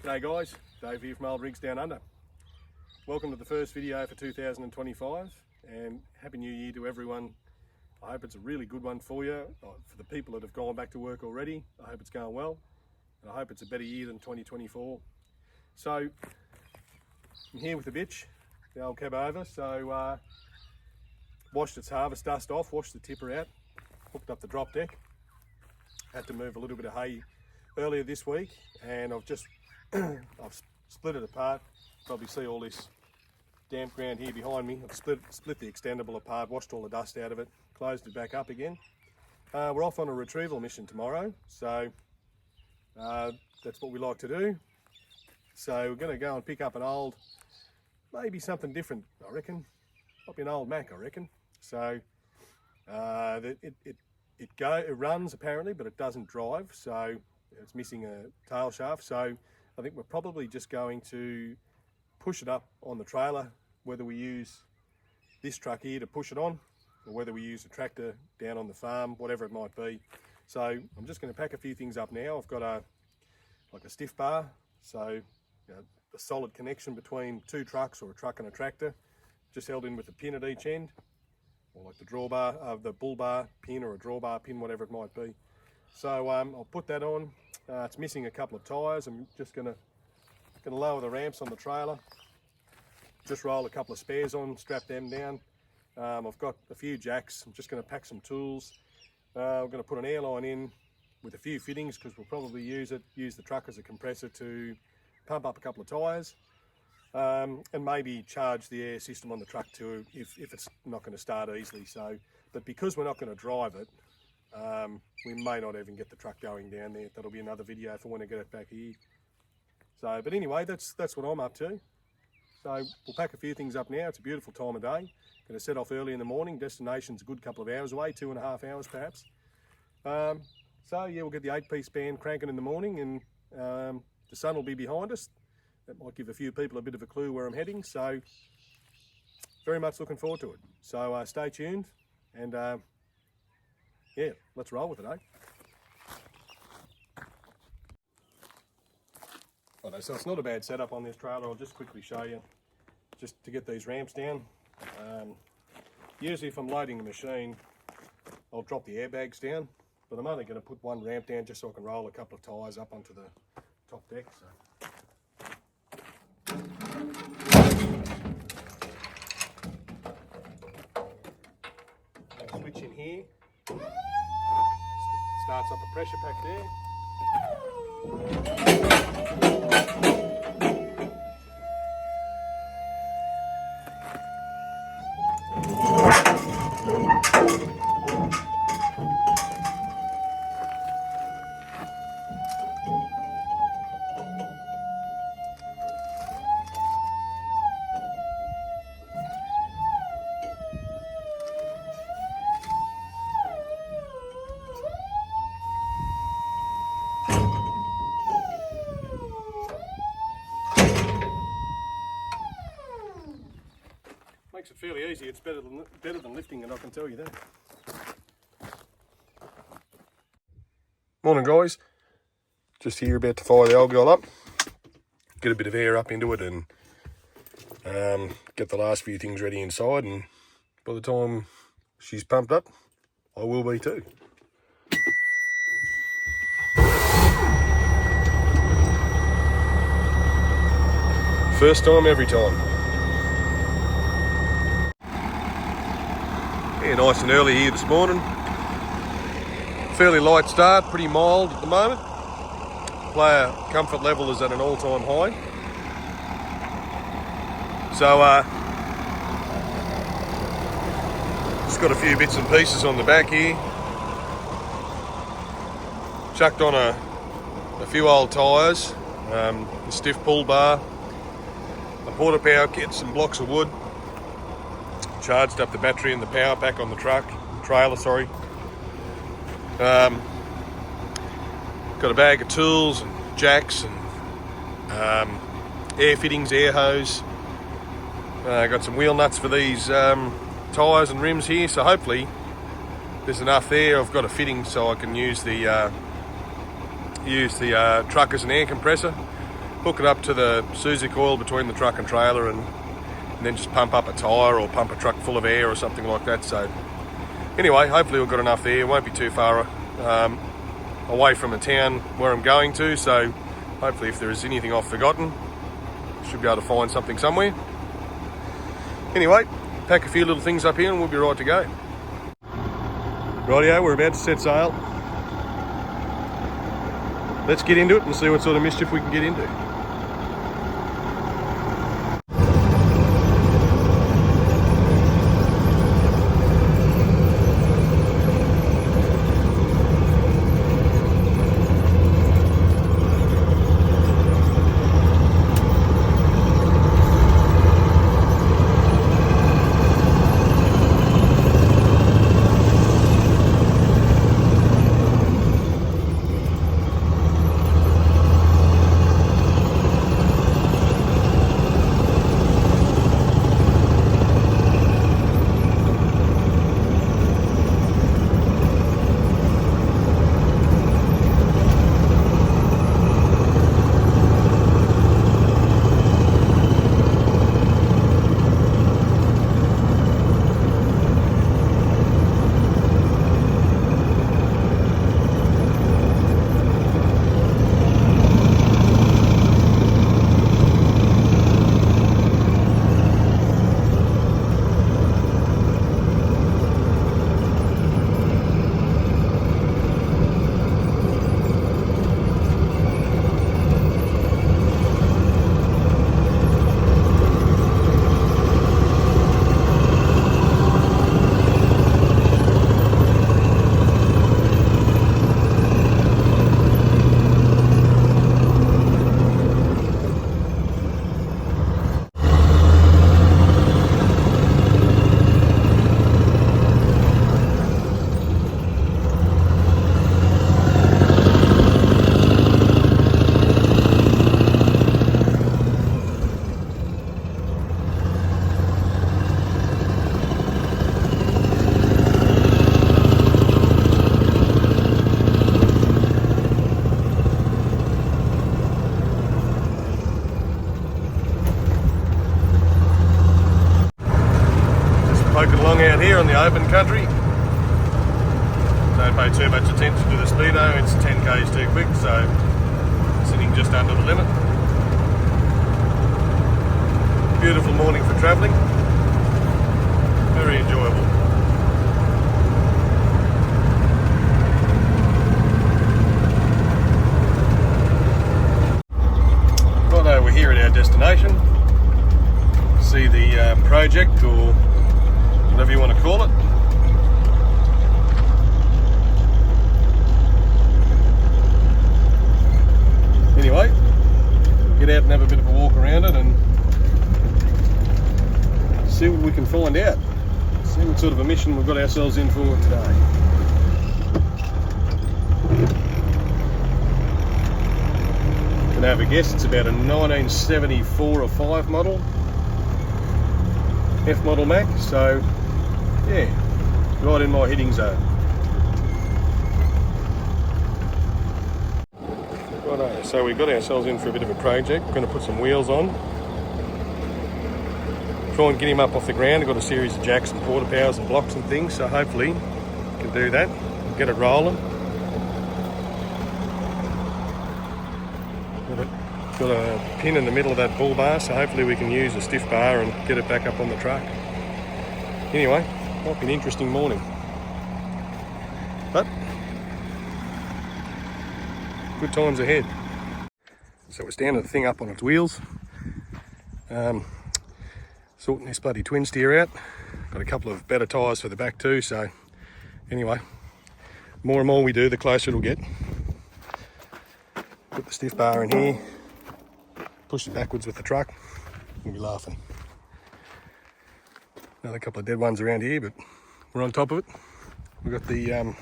G'day guys, Dave here from Old Rigs Down Under. Welcome to the first video for 2025 and Happy New Year to everyone. I hope it's a really good one for you. For the people that have gone back to work already, I hope it's going well. And I hope it's a better year than 2024. So, I'm here with the bitch, the old cab over. So, washed its harvest dust off, washed the tipper out, hooked up the drop deck. Had to move a little bit of hay earlier this week and I've just I've split it apart. Probably see all this damp ground here behind me. I've split the extendable apart, washed all the dust out of it, closed it back up again. We're off on a retrieval mission tomorrow, so that's what we like to do. So we're going to go and pick up an old, maybe something different, I reckon. Might be an old Mack, I reckon. So it runs apparently, but it doesn't drive, so it's missing a tail shaft. So I think we're probably just going to push it up on the trailer, whether we use this truck here to push it on or whether we use a tractor down on the farm, whatever it might be. So I'm just going to pack a few things up now. I've got a stiff bar, so a solid connection between two trucks or a truck and a tractor, just held in with a pin at each end, or like the drawbar, the bull bar pin or a drawbar pin, whatever it might be. So I'll put that on. It's missing a couple of tyres. I'm just gonna lower the ramps on the trailer, just roll a couple of spares on, strap them down. I've got a few jacks. I'm just gonna pack some tools. I'm gonna put an airline in with a few fittings because we'll probably use the truck as a compressor to pump up a couple of tyres, and maybe charge the air system on the truck too if it's not going to start easily. So, but because we're not going to drive it, we may not even get the truck going down there. That'll be another video if I want to get it back here. So, but anyway, that's what I'm up to. So we'll pack a few things up now. It's a beautiful time of day. Going to set off early in the morning. Destination's a good couple of hours away, 2.5 hours perhaps. So yeah, we'll get the 8-piece band cranking in the morning, and the sun will be behind us. That might give a few people a bit of a clue where I'm heading. So very much looking forward to it. So stay tuned, and yeah, let's roll with it, eh? Right, so it's not a bad setup on this trailer. I'll just quickly show you, just to get these ramps down. Usually if I'm loading the machine, I'll drop the airbags down, but I'm only going to put one ramp down just so I can roll a couple of tyres up onto the top deck. So I'll switch in here. Starts up a pressure pack there. Makes it fairly easy. It's better than lifting it, I can tell you that. Morning guys, just here about to fire the old girl up, get a bit of air up into it and get the last few things ready inside, and by the time she's pumped up, I will be too. First time, every time. Yeah, nice and early here this morning. Fairly light start, pretty mild at the moment. Player comfort level is at an all-time high. So, just got a few bits and pieces on the back here. Chucked on a few old tyres, a stiff pull bar, a porta power kit, some blocks of wood. Charged up the battery and the power pack on the trailer, sorry. Got a bag of tools and jacks and air fittings, air hose. Got some wheel nuts for these tyres and rims here, so hopefully there's enough there. I've got a fitting so I can use the truck as an air compressor. hook it up to the Suzy coil between the truck and trailer, and then just pump up a tyre or pump a truck full of air or something like that. So anyway, hopefully we've got enough air. It won't be too far away from the town where I'm going to, so hopefully if there is anything I've forgotten, should be able to find something somewhere. Anyway, pack a few little things up here and we'll be right to go. Rightio, we're about to set sail. Let's get into it and see what sort of mischief we can get into. Poking along out here on the open country. Don't pay too much attention to the speedo, it's 10 k's too quick, so sitting just under the limit. Beautiful morning for travelling, very enjoyable. Righto, we're here at our destination. See the project, or whatever you want to call it. Anyway, get out and have a bit of a walk around it and see what we can find out. See what sort of a mission we've got ourselves in for today. Can have a guess, it's about a 1974 or 5 model. F model Mack, so yeah, right in my hitting zone. Righto, so we got ourselves in for a bit of a project. We're going to put some wheels on. Try and get him up off the ground. I've got a series of jacks and porta powers and blocks and things, so hopefully we can do that. Get it rolling. Got a pin in the middle of that bull bar, so hopefully we can use a stiff bar and get it back up on the truck. Anyway, might be an interesting morning, but good times ahead. So we're standing the thing up on its wheels, sorting this bloody twin steer out. Got a couple of better tyres for the back too, so anyway, more and more we do, the closer it'll get. Put the stiff bar in here, push it backwards with the truck, we'll be laughing. Another couple of dead ones around here, but we're on top of it. We've got the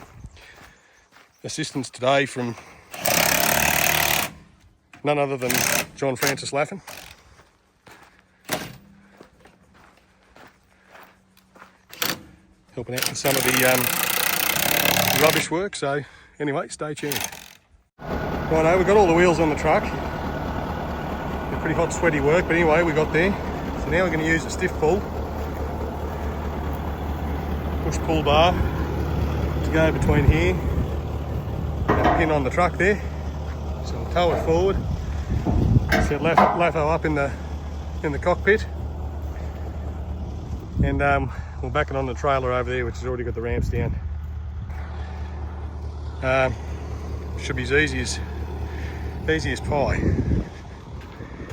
assistance today from none other than John Francis Laffin. Helping out with some of the rubbish work, so anyway, stay tuned. Righto, we've got all the wheels on the truck. pretty hot, sweaty work, but anyway, we got there. So now we're going to use a stiff pull, push-pull bar to go between here and the pin on the truck there. So we'll tow it forward, set LAFO up in the cockpit, and we'll back it on the trailer over there, which has already got the ramps down. Should be as easy as pie.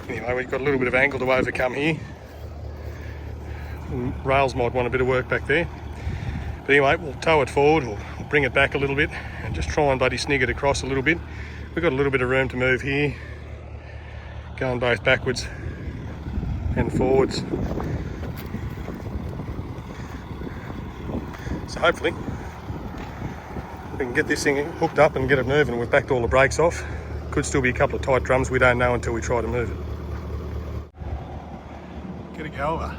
Anyway, we've got a little bit of angle to overcome here. Rails might want a bit of work back there. But anyway, we'll tow it forward, we'll bring it back a little bit and just try and bloody snig it across a little bit. We've got a little bit of room to move here, going both backwards and forwards. So hopefully we can get this thing hooked up and get it moving. We've backed all the brakes off. Could still be a couple of tight drums, we don't know until we try to move it. Get a go over.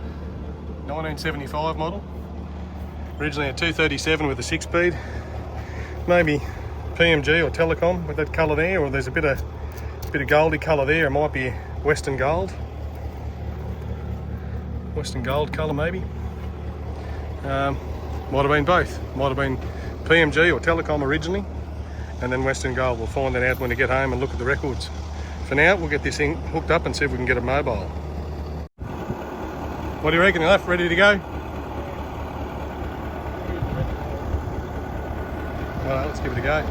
1975 model. Originally a 237 with a 6-speed. Maybe PMG or Telecom with that colour there, or there's a bit of goldy colour there. It might be Western Gold. Western Gold colour maybe. Might have been both. Might have been PMG or Telecom originally, and then Western Gold. We'll find that out when we get home and look at the records. For now, we'll get this thing hooked up and see if we can get it mobile. What do you reckon, Left? Ready to go? Alright, let's give it a go.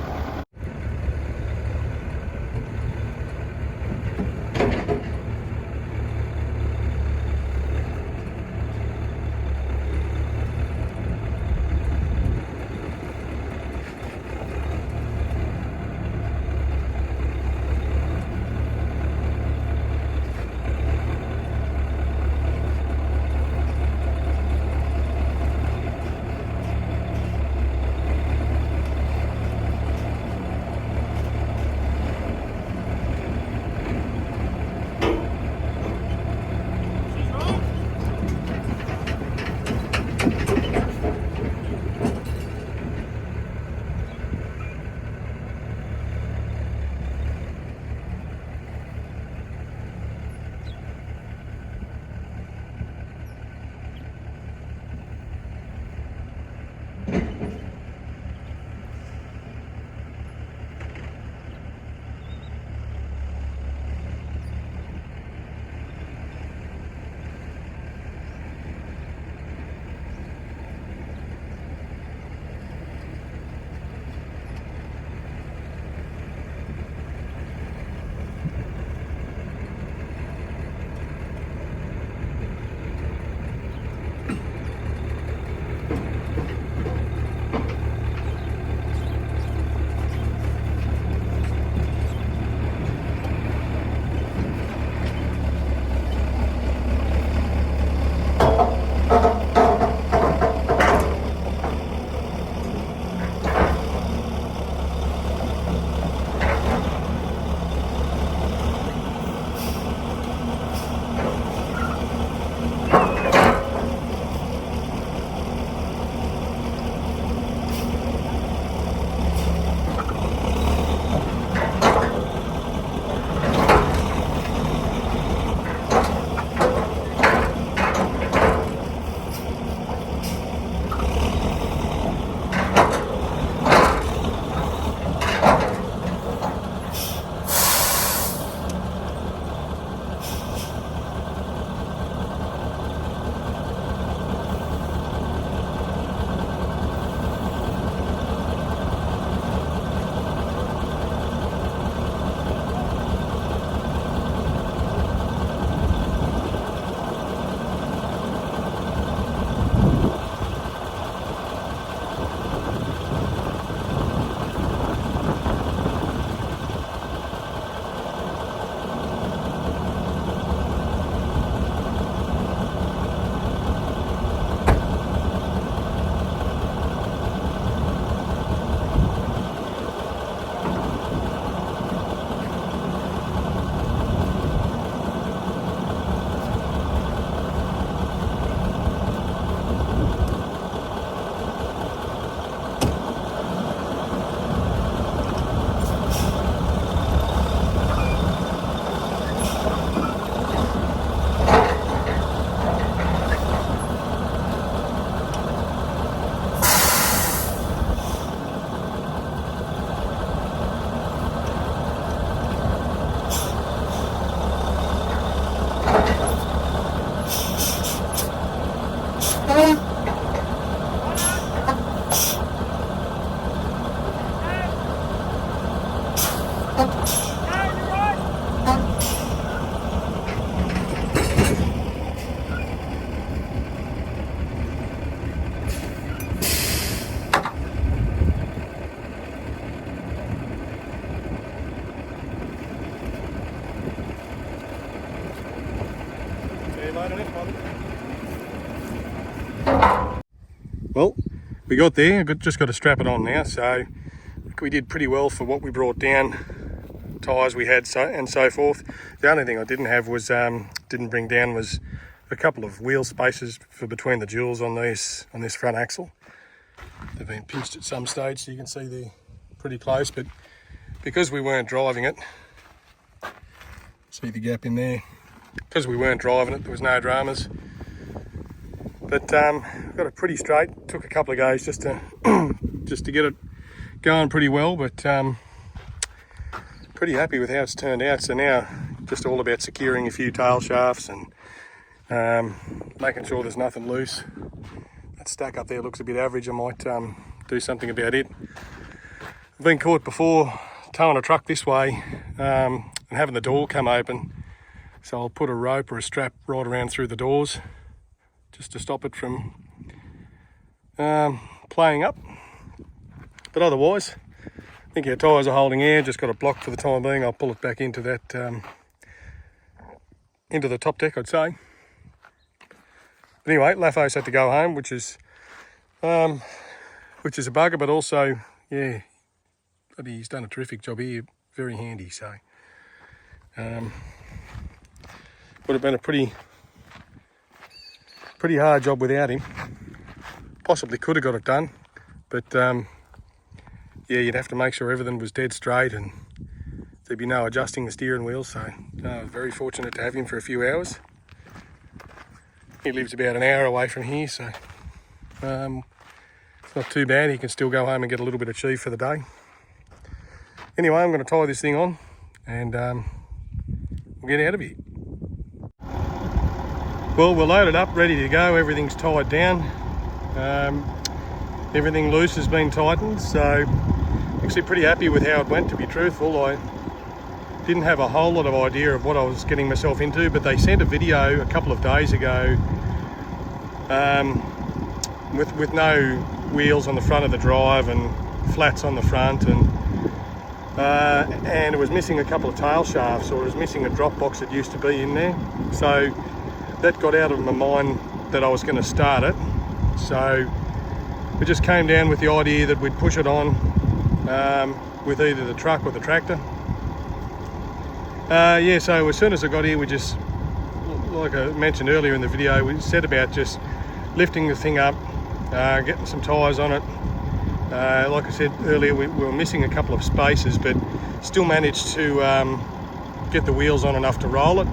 Well, we got there, just got to strap it on now, so we did pretty well for what we brought down, tyres we had and so forth. The only thing I didn't have was, didn't bring down was a couple of wheel spaces for between the jewels on this front axle. They've been pinched at some stage, so you can see they're pretty close, but because we weren't driving it, see the gap in there, because we weren't driving it, there was no dramas. But got it pretty straight. Took a couple of goes just to get it going pretty well, but pretty happy with how it's turned out. So now just all about securing a few tail shafts and making sure there's nothing loose. That stack up there looks a bit average. I might do something about it. I've been caught before towing a truck this way and having the door come open, so I'll put a rope or a strap right around through the doors just to stop it from playing up. But otherwise, I think our tyres are holding air, just got it blocked for the time being. I'll pull it back into that, into the top deck, I'd say. But anyway, Lafo's had to go home, which is a bugger, but also, yeah, he's done a terrific job here, very handy. So would have been a pretty hard job without him. Possibly could have got it done, but yeah, you'd have to make sure everything was dead straight and there'd be no adjusting the steering wheel. So I was very fortunate to have him for a few hours. He lives about an hour away from here, so it's not too bad. He can still go home and get a little bit of cheese for the day. Anyway, I'm going to tie this thing on and we'll get out of here. Well, we're loaded up, ready to go. Everything's tied down. Everything loose has been tightened, so actually pretty happy with how it went, to be truthful. I didn't have a whole lot of idea of what I was getting myself into, but they sent a video a couple of days ago with no wheels on the front of the drive and flats on the front, and it was missing a couple of tail shafts, or it was missing a drop box that used to be in there. So that got out of my mind that I was going to start it. So we just came down with the idea that we'd push it on with either the truck or the tractor. Yeah, so as soon as I got here, we just, like I mentioned earlier in the video, we set about just lifting the thing up, getting some tyres on it. Like I said earlier, we were missing a couple of spaces, but still managed to get the wheels on enough to roll it.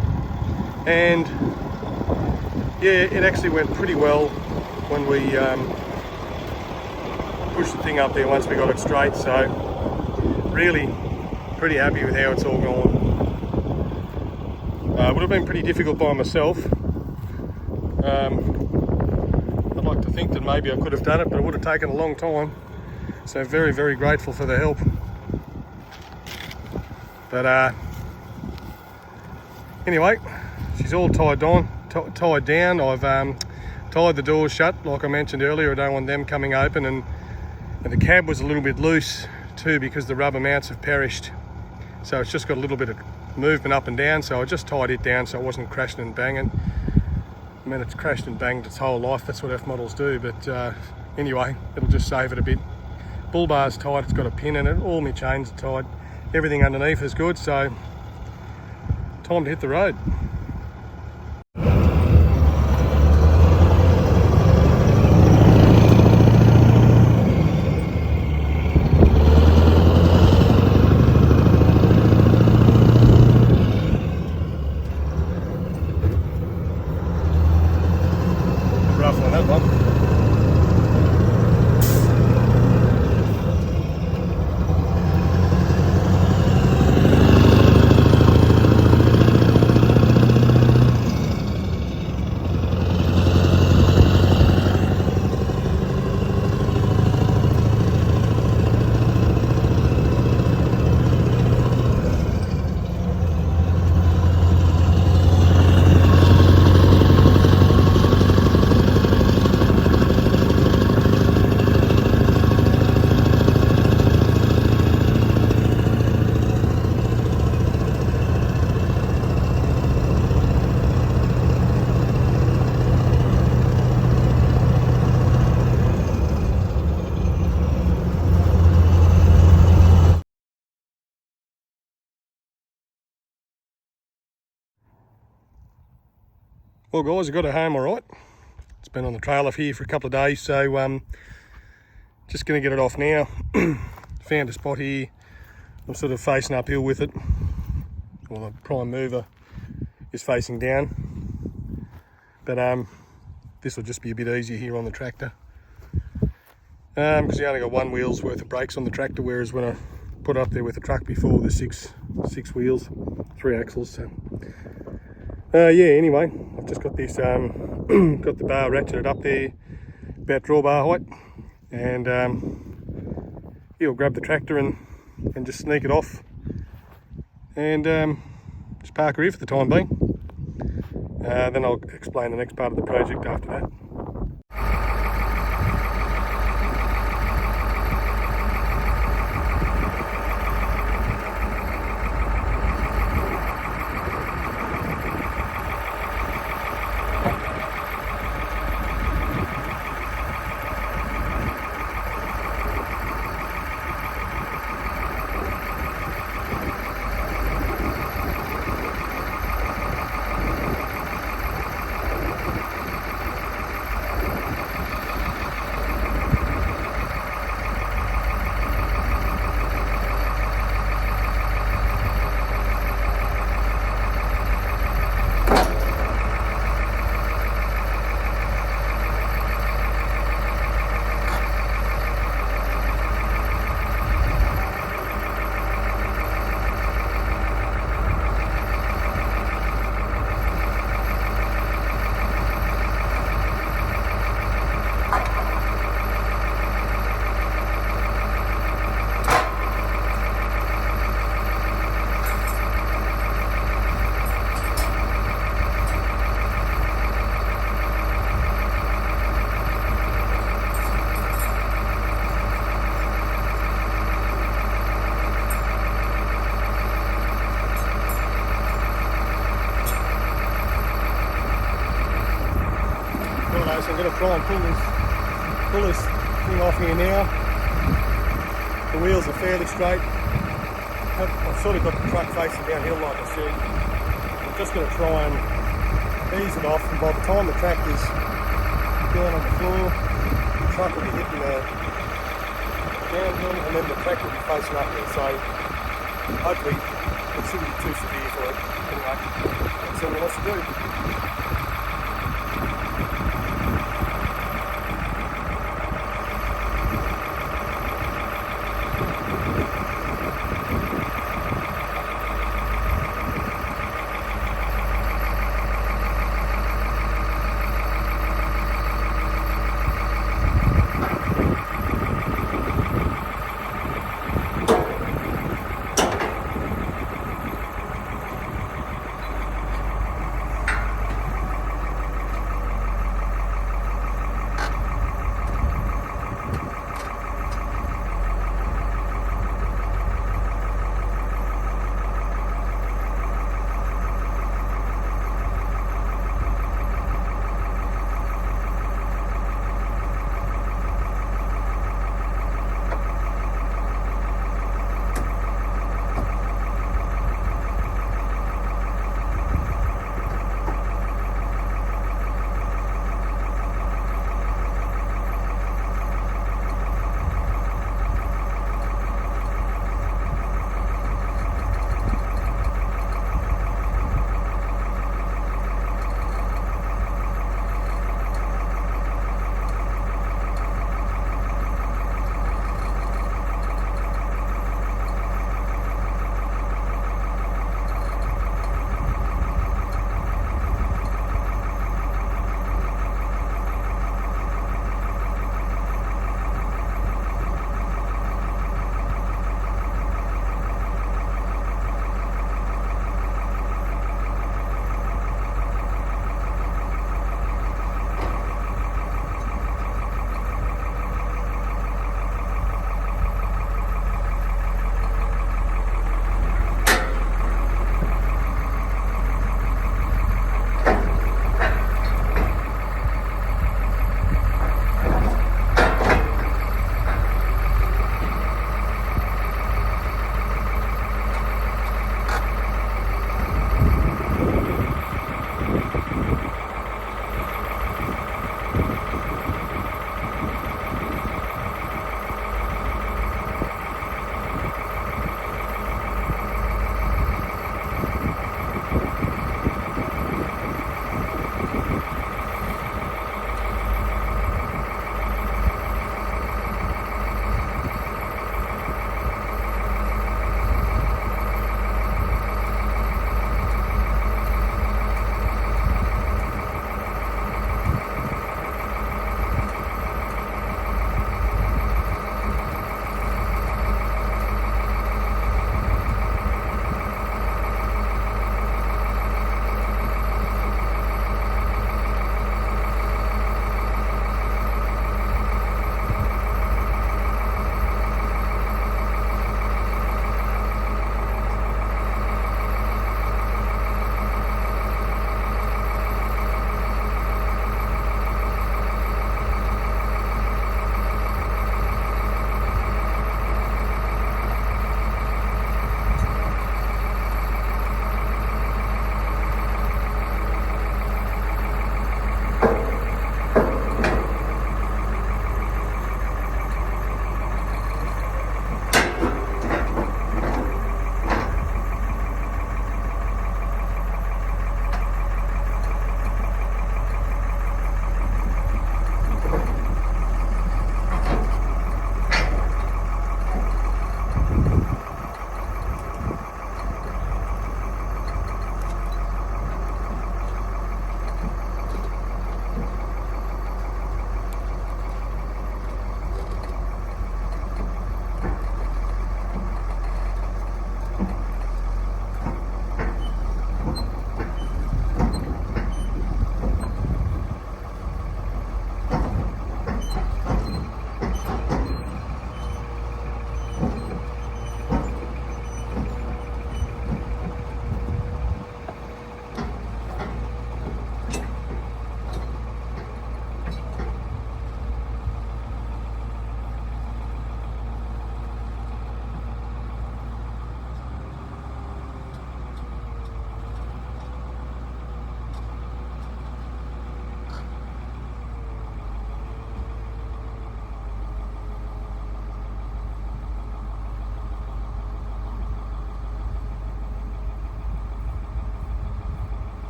And yeah, it actually went pretty well when we pushed the thing up there once we got it straight. So really pretty happy with how it's all gone. It would have been pretty difficult by myself. I'd like to think that maybe I could have done it, but it would have taken a long time. So very, very grateful for the help. But anyway, she's all tied down. I've tied the doors shut, like I mentioned earlier. I don't want them coming open, and the cab was a little bit loose too because the rubber mounts have perished. So it's just got a little bit of movement up and down, so I just tied it down so it wasn't crashing and banging. I mean, it's crashed and banged its whole life, that's what F models do, but anyway, it'll just save it a bit. Bull bar's tight, it's got a pin in it, all my chains are tied, everything underneath is good, so time to hit the road. Well guys, I got it home all right. It's been on the trailer here for a couple of days, so just going to get it off now. Found a spot here. I'm sort of facing uphill with it. Well, the prime mover is facing down, but this will just be a bit easier here on the tractor because you only got one wheel's worth of brakes on the tractor, whereas when I put it up there with the truck before, there's six wheels, 3 axles. So yeah, anyway, I've just got this got the bar ratcheted up there about drawbar height, and yeah, I'll grab the tractor and just sneak it off and just park her here for the time being. Then I'll explain the next part of the project after that. So I'm going to try and pull this thing off here now. The wheels are fairly straight. I've sort of got the truck facing downhill like I said. I'm just going to try and ease it off, and by the time the tractor's down on the floor, the truck will be hitting the downhill and then the tractor will be facing up there. So hopefully it shouldn't be too severe for it. Anyway, let's see what it wants to do.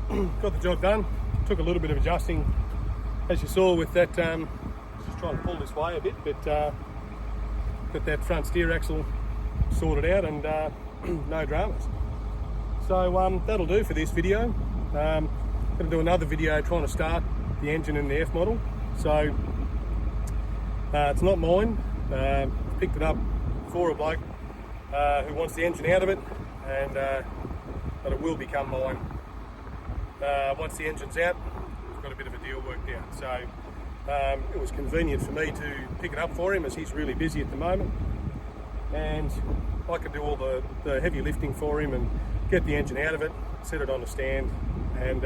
got the job done. Took a little bit of adjusting, as you saw with that, just trying to pull this way a bit, but got that front steer axle sorted out and no dramas. So that'll do for this video. Going to do another video trying to start the engine in the F model. So it's not mine. Picked it up for a bloke who wants the engine out of it, and but it will become mine once the engine's out. We've got a bit of a deal worked out, so it was convenient for me to pick it up for him as he's really busy at the moment, and I could do all the heavy lifting for him and get the engine out of it, set it on a stand, and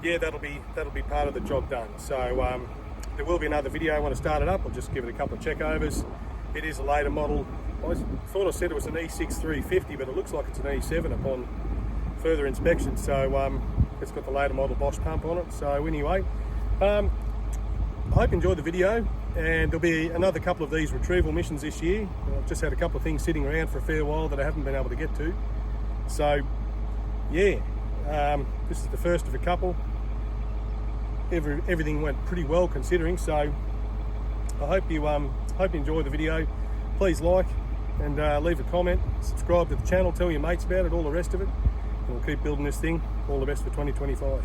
yeah, that'll be part of the job done. So there will be another video when I start it up. I'll just give it a couple of check overs. It is a later model. I thought I said it was an E6 350, but it looks like it's an E7 upon further inspection. So it's got the later model Bosch pump on it. So anyway, I hope you enjoyed the video, and there'll be another couple of these retrieval missions this year. I've just had a couple of things sitting around for a fair while that I haven't been able to get to. So yeah, this is the first of a couple. Everything went pretty well considering, so I hope you enjoy the video. Please like and leave a comment, subscribe to the channel, tell your mates about it, all the rest of it, and we'll keep building this thing. All the best for 2025.